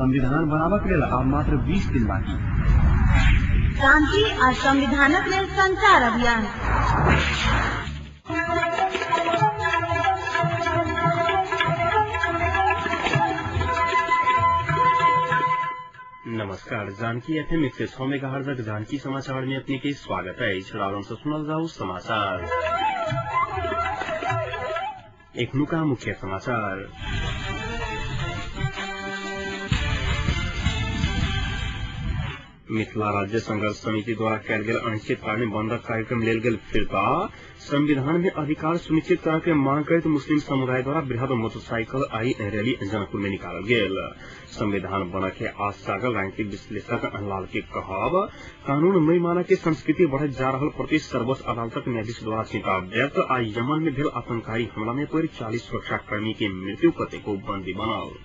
संविधान बनाबक लेल आब मात्र 20 दिन बाकी। शांति आ संविधानक लेल संचार अभियान। नमस्कार, जानकी एफएम 106 मेगाहर्ज जानकी समाचार में अपने के स्वागत है। छड़ालों से सुनल जाऊ समाचार। एक नुका मुख्य समाचार। मिथिला राज्य संघर्ष समिति द्वारा कयल गेल अनिश्चितकालीन बंदक कार्यक्रम लेल गेल फिरता। संविधान में अधिकार सुनिश्चित करय के मांग करैत मुस्लिम समुदाय द्वारा बृहद मोटरसाइकिल आई रैली जनकपुर में निकालल गेल। संविधान बनय के आस जागल राजनीतिक विश्लेषक लाल के कहब, कानून नहीं मानय के संस्कृति बढ़त जा रहल प्रति सर्वोच्च अदालतक न्यायाधीश द्वारा चिंता व्यक्त। आ यमन में भेल आतंककारी हमला में पड़ि 40 सुरक्षाकर्मी के मृत्यु, कतेको बंदी बनल।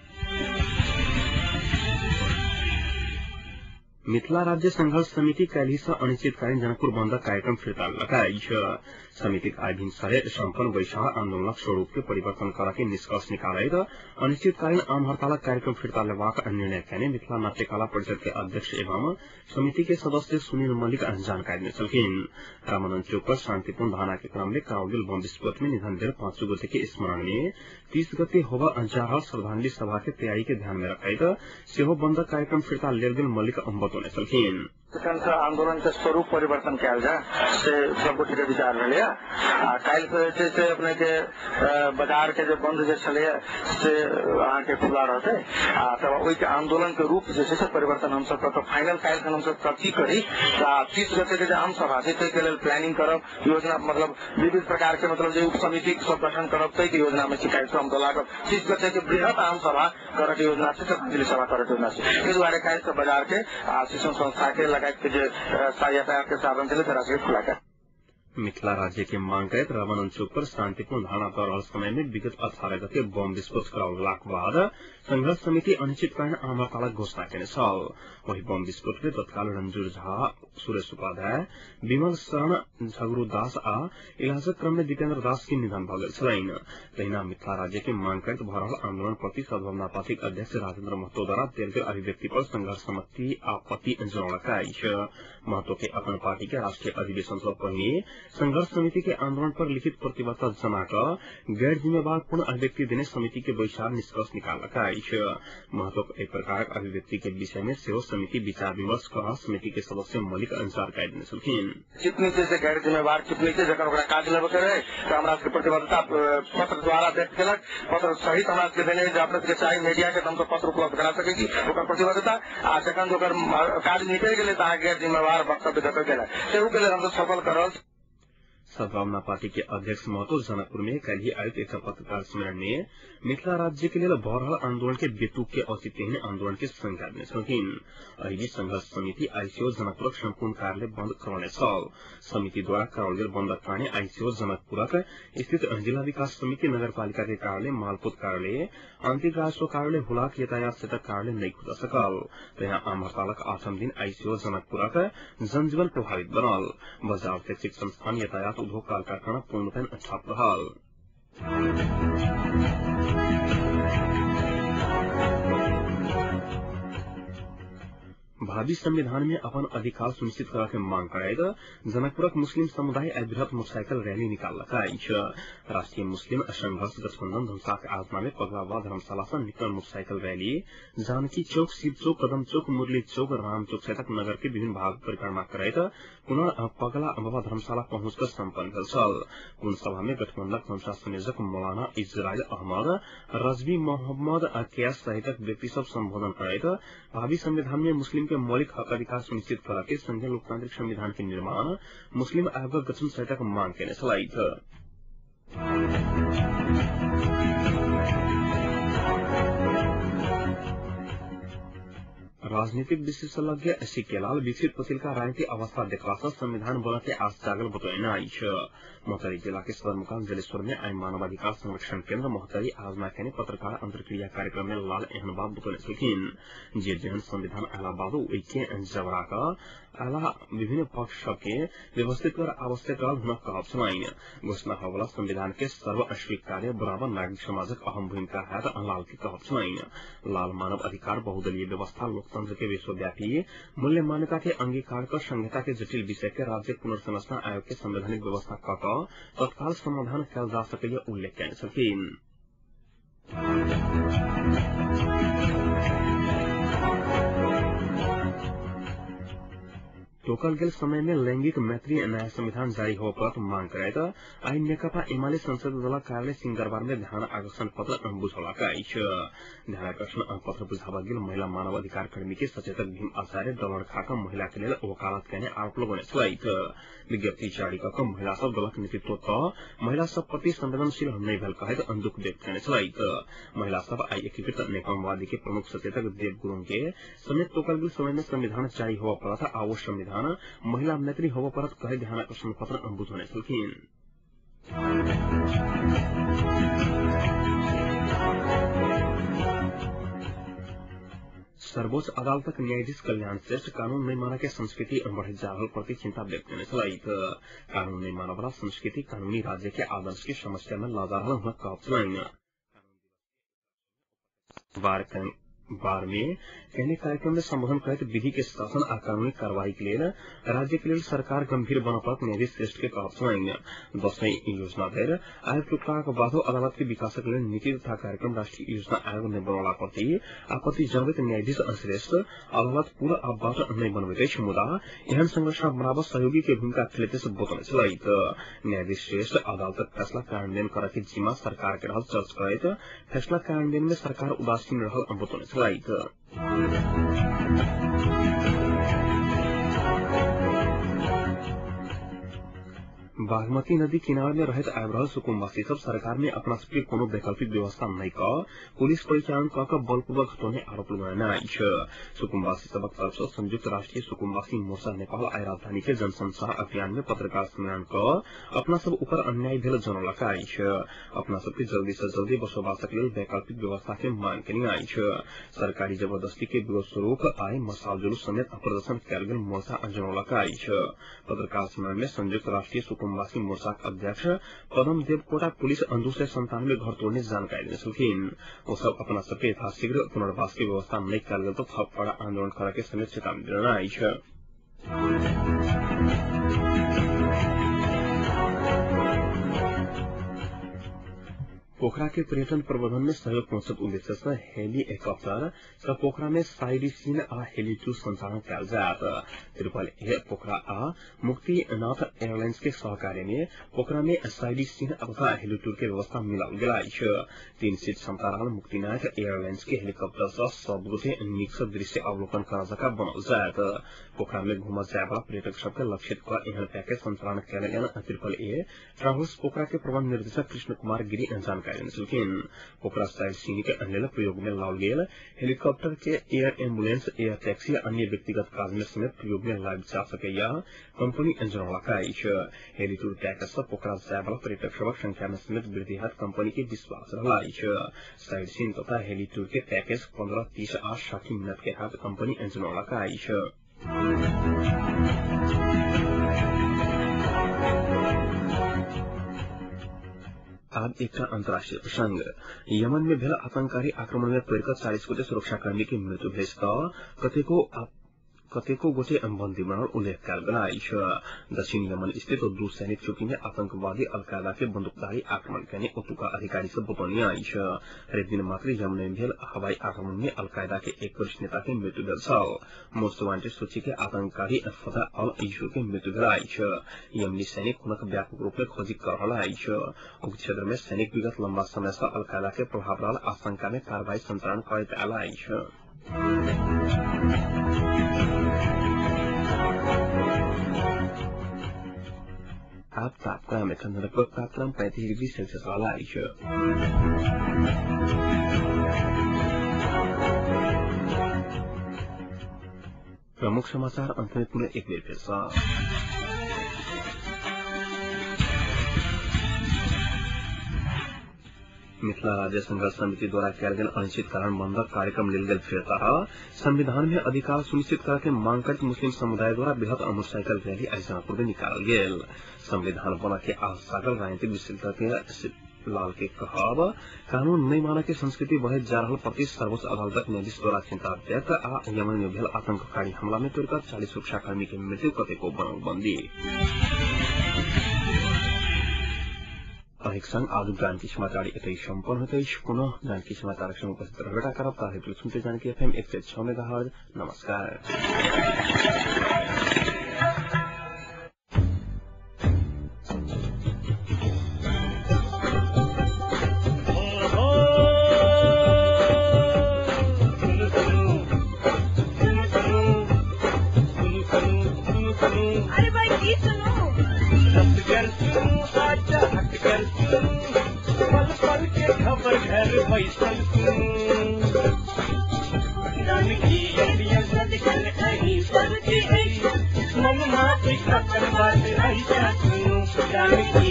मिथिला राज्य संघर्ष समिति काल्हि सँ अनिश्चितकालीन जनकपुर बंदक कार्यक्रम फिर्ता लगाई छ। समितिक आइ भिनसरे सम्पन्न वैशाख आंदोलनक स्वरूप के परिवर्तन करा के निष्कर्ष निकालैत अनिश्चितकालीन आम हड़तालक कार्यक्रम फिर्ता लेबाक निर्णय कयने मिथिला नाट्यकला परिषद के अध्यक्ष एवं समिति के सदस्य सुनील मल्लिक जानकारी देने छलखिन। रामानंद चौक पर शांतिपूर्ण धारणा के क्रम में कराओल गेल बम विस्फोट में निधन भेल 5 गोटे के स्मरण में 30 गते होबा जा रहल श्रद्धांजलि सभा के तैयारी के ध्यान में रखैत सेहो बंदक कार्यक्रम फिर्ता लेल गेल मल्लिक बतौने छलखिन। आंदोलन के स्वरूप परिवर्तन कयल जाए से सब गोटे के विचार भेलै। काल्हि से अपने के बाजार के जो बंद जे छलै से अहाँ के खुला रहतै। तब ओहि के आंदोलन के रूप जे छै से परिवर्तन हम सब तो फाइनल काल्हि हम सब प्रति करी। 30 गते के आम सभा छै ताहि के लेल प्लानिंग करब, योजना मतलब विविध प्रकार के मतलब जो उप समिति सब गठन करब ताहि के योजना में शिकायत हम तो लागब। 30 गते के बृहत आम सभा करय के योजना छै, श्रद्धांजलि सभा करय के योजना छै। एहि दुआरे काल्हि से बाजार के शिक्षण संस्था के के जो यातायात के साधन थे से खुला कर मिथिला राज्य के मांग करैत रामानंद चौक पर शांतिपूर्ण धारणा कर रहल समय में विगत 18 गते बम विस्फोट कराओलाक बाद संघर्ष समिति अनिश्चितकालीन आम हड़तालक घोषणा केने छल। वही बम विस्फोट में तत्काल रंजूर झा, सुरेश उपाध्याय, विमल शरण, झगरू दास आ इलाजक क्रम में दीपेन्द्र दास के निधन भ गेल छलैन। तहिना मिथिला राज्य के मांग करैत भ रहल आंदोलन प्रति सद्भावना पार्टीक अध्यक्ष राजेन्द्र महतो द्वारा देल गेल अभिव्यक्ति पर संघर्ष समिति आपत्ति जनौलक अछि। महतो के अपन पार्टी के राष्ट्रीय अधिवेशन से पहिने संघर्ष समिति के आंदोलन पर लिखित प्रतिबद्धता जनाकर गैर जिम्मेवार पूर्ण अभिव्यक्ति देने समिति के वैचार निष्कर्ष निकालक अछि। महतो एक प्रकार अभिव्यक्ति के विषय में सेहो समिति विचार विमर्श कर समिति के सदस्य मौलिक अनुसार कह देने छलखिन। टिप्पणी से गैर जिम्मेवार टिप्पणी से जखन ओकरा काज लेबे के रहे तो हमरा के प्रतिबद्धता पत्र द्वारा व्यक्त केलक। पत्र सहित हमरा के देने जे अपने के चाहे मीडिया के हम पत्र उपलब्ध करा सके छी ओकर प्रतिबद्धता। आ जखन ओकर काज निकल गेलै त गैर जिम्मेवार वक्तव्य दे गेलै तेहू के लेल हम सफल करल। सद्भावना पार्टी के अध्यक्ष महतो जनकपुर में कल आयोजित एक पत्रकार सम्मेलन में मिथिला राज्य के लिए बढ़ रहल आंदोलन के बेतुक के औचित्य आंदोलन के संज्ञा देने छलखिन। एहि संघर्ष समिति आईसीओ जनकपुर संपूर्ण कार्यालय बंद करौने छल। समिति द्वारा कराओल गेल बंदक कारणे आईसीओ जनकपुरक स्थित जिला विकास समिति, नगरपालिका के कार्यालय, मालपोत कार्यालय, आंतरिक राजस्व कार्यालय, हुलाक यातायात सेतक कार्यालय नहीं खुल सकल। तहिना आम हड़तालक 8म दिन आईसीओ जनकपुरक जनजीवन प्रभावित बनल। बाजार, शैक्षिक संस्थान, यातायात, उद्योग, कल कारखाना पूर्णतः ठप रहल। भावी संविधान में अपन अधिकार सुनिश्चित करय के मांग करैत जनकपुरक मुस्लिम समुदाय आई बृहत मोटरसाइकिल रैली निकाललक अछि। राष्ट्रीय मुस्लिम संघर्ष गठबंधन धनुषा के आयोजना में पगलावा धर्मशाला से निकलल मोटरसाइकिल रैली जानकी चौक, शिव चौक, कदम चौक, मुरली चौक, राम चौक सहित नगर के विभिन्न भाग परिक्रमा करैत पुनः पगला बाबा धर्मशाला पहुंचकर सम्पन्न भेल छल। पूर्ण सभा में गठबंधनक धनुषा संयोजक मौलाना इजराइल अहमद, रजवी मोहम्मद कैस सहित व्यक्ति सब संबोधन करैत भावी संविधान में मुस्लिम के मौलिक हक अधिकार सुनिश्चित करके संघीय लोकतांत्रिक संविधान के निर्माण, मुस्लिम आयोगक गठन सहित मांग केने छलाइत। राजनीतिक विशेषज्ञ सिकेलाल विकसित पछिल्का राजनीतिक अवस्था देखला संविधान बनके आज जागल बताउन आइछ। मोहतरी जिला के सदरमुकाम जलेश्वर में आई मानवाधिकार संरक्षण केन्द्र मोहतरी आज नाकेने पत्रकार अंतर्क्रिया कार्यक्रम में लाल एहन बात बताउन सकिन जे जेहन संविधान आला बादो उइके जबरा का आला विभिन्न पक्ष सबके व्यवस्थित कर आवश्यक हुन कहब छलाइन। घोषणा होवला संविधान के सर्व अस्वीकार्य बराबर नागरिक समाजक अहम भूमिका है लाल के कहब छलाइन। लाल मानव अधिकार बहुदलीय व्यवस्था लोकतंत्र के विश्वव्यापी मूल्य मान्यता के अंगीकार कर संहिता के जटिल विषय के राज्य पुनर्संरचना आयोग के संवैधानिक व्यवस्था क तत्काल समाधान कयल जा सके उल्लेख कैन सकिन। तोकल गेल समय में लैंगिक मैत्री नया संविधान जारी हो पर मांग करे आई नेकपा एमाले संसद दल कार्यालय सिंगरबार में ध्यान आकर्षण पत्र बुझौलाका आइछ। ध्यान आकर्षण पत्र बुझावा गेल महिला मानव अधिकार कर्मी के सचेतक भीम आचार्य दलड़ खाका महिला के लिए वकालत करने आरोप लगने छलाइत। विज्ञप्ति जारी कक महिला सब दलक नेतृत्व त महिला सब प्रति संवेदनशील नहीं भेल कहे दुख व्यक्त करने छलाइत। महिला सब आई एकीकृत नेकमवादी के प्रमुख सचेतक देव गुरुङ के समेत तोकल गेल समय में संविधान जारी हुआ पर था आवो संविधान महिला मैत्री होव परत कहे ध्यान आकर्षण पत्र बुझौने छलखिन। सर्वोच्च अदालतक न्यायाधीश कल्याण श्रेष्ठ कानून नहीं माना के संस्कृति बढ़े जावल प्रति चिंता व्यक्त करने छलाइत। कानून नहीं माना वाला संस्कृति कानूनी राज्य के आदर्श की समस्या में लाजारल हुन कहब छलाइन। बार में कहने कार्यक्रम में संबोधन करते विधि के शासन आ कानूनी कार्रवाई के लिए राज्य के लिए सरकार गंभीर बनपत न्यायाधीश श्रेष्ठ के कहब छलाइन। 10वीं योजना देर आयोग टुकड़ा बाधो अदालत के विकास के लिए नीति तथा कार्यक्रम राष्ट्रीय योजना आयोग ने बनौला प्रति आपत्ति जनावत न्यायाधीश श्रेष्ठ अदालत पूरा आबाट नहीं बनबे मुदा एहन संरचना बराबर सहयोगी के भूमिका खेलते से बताउने छलाइत। न्यायाधीश श्रेष्ठ अदालत फैसला कार्यान्वयन करे के जिम्मा सरकार के रहल चर्च करे फैसला कार्यान्वयन में सरकार उदासीन रहल बताउने छलाइत। बागमती नदी किनारे में रहत आब रहल सुकुम्बासी सब सरकार में अपना सबके कोनो वैकल्पिक व्यवस्था नहीं क पुलिस परिचालन क बलपूर्वक हटौने आरोप लगाने आइछ। सुकुम्बासी सबक तरफ से संयुक्त राष्ट्रीय सुकुम्बासी मोर्चा नेपाल आई राजधानी के जनसंचार अभियान में पत्रकार सम्मेलन क अपना सब ऊपर अन्याय भेल जनौलका आइछ। अपना सबके जल्दी से जल्दी बसोबासक लेल वैकल्पिक व्यवस्था के मांग केने आइछ। सरकारी जबरदस्ती के विरोध स्वरूप आई मसाल जुलूस समेत प्रदर्शन कयल गेल मोर्चा जनौलका आइछ। पत्रकार सम्मेलन में संयुक्त राष्ट्रीय सुकुम्बासी मोर्चा अध्यक्ष पदम देवकोटा पुलिस 297 घर तोड़ने जानकारी देने छलखिन। वो सब अपना सबके यथाशीघ्र पुनर्वास की व्यवस्था नहीं कयल गेल तो थप कड़ा आंदोलन करे के समेत चेतावनी देने आइछ। पोखरा के पर्यटन प्रबंधन में सहयोग पहुंचत उद्देश्य से हेलीकॉप्टर सब पोखरा में साइड सीन आ हेली टूर संचालन कयल जायत। त्रिपल ए पोखरा आ मुक्तिनाथ एयरलाइंस के सहकार्य में पोखरा में साइड सीन तथा हेली टूर के व्यवस्था मिलाल गेल आइछ। 3 सीट क्षमता रहल मुक्तिनाथ एयरलाइंस के हेलीकॉप्टर से सब गोटे नीक से दृश्य अवलोकन करा जका बनल जायत। पोखरा में घूम जाय वाला पर्यटक सबके लक्षित कर एहन पैकेज संचालन कयल गेल। त्रिपल ए ट्रैवल्स पोखरा के प्रबंध निर्देशक कृष्ण कुमार गिरी जानकारी पोखरा साइड सीन के अन्य प्रयोग में लाल गेल हेलीकॉप्टर के एयर एम्बुलेंस एयर टैक्सी अन्य व्यक्तिगत काज में समेत प्रयोग में लाग जा सके कंपनी जनौलका आइछ। हेली टूर पैकेज से पोखरा जाय वाला पर्यटक सबक संख्या में समेत वृद्धि हेत कंपनी के विश्वास रहल आइछ। साइड सीन तथा हेली टूर के पैकेज 15, 30 आ 60 मिनट के हेत कंपनी जनौलका आइछ। अब एक अंतर्राष्ट्रीय प्रसंग यमन में भेल आतंककारी आक्रमण में पड़कर 40 गोटे सुरक्षाकर्मी की मृत्यु भेल कतेको गोटे बंदी बनल उल्लेख कयल गेल आइछ। दक्षिण यमन स्थित 2 सैनिक चौकी में आतंकवादी अलकायदा के बंदूकधारी आक्रमण करने ओतुका अधिकारी से बतौने आइछ। हरेक दिन मात्र यमन में भेल हवाई आक्रमण में अलकायदा के एक वरिष्ठ नेता के मृत्यु भेल छल। मोस्ट वांटेड सूची के आतंककारी फदा अल यूसुफ के मृत्यु भेल आइछ। यमनी सैनिक हुनक व्यापक रूप में खोजी कर रहल आइछ। उक्त क्षेत्र में सैनिक विगत लंबा समय से अलकायदा के प्रभाव रहल आशंका में कार्रवाई संचालन करैत आयल आइछ। अब तापक्रम लगभग तापक्रम 35 डिग्री सेल्सियस वाला आइछ। प्रमुख समाचार अंत में पुनः एक बेर फिर से। मिथिला राज्य संघर्ष समिति द्वारा कयल गेल अनिश्चितकालीन बंदक कार्यक्रम लेल गेल फिरता संविधान में अधिकार सुनिश्चित करके मांग करत मुस्लिम समुदाय द्वारा बृहत मोटरसाइकिल रैली आज पूर्व निकाल गेल। संविधान बना के आज सकल राजनीतिक विशिष्टता के लाल के कहब कानून नहीं माना के संस्कृति बढ़े जा रहा प्रति सर्वोच्च अदालत न्यायाधीश द्वारा चिंता व्यक्त आ यमन में भेल आतंककारी हमला में तोड़कर 40 सुरक्षाकर्मी के मृत्यु कतेको बनौबंदी। संग आज जानकी समाचार यतै सम्पन्न होते पुनः जानकी समाचार संग उपस्थित रहेगा करब ताकि सुनते जानकी FM 106 मेगाहर्ट्ज। नमस्कार। अरे भाई की सुनो खबर घर बैसल जानकी मम माती खबर बात ऐसा सुनो जानकी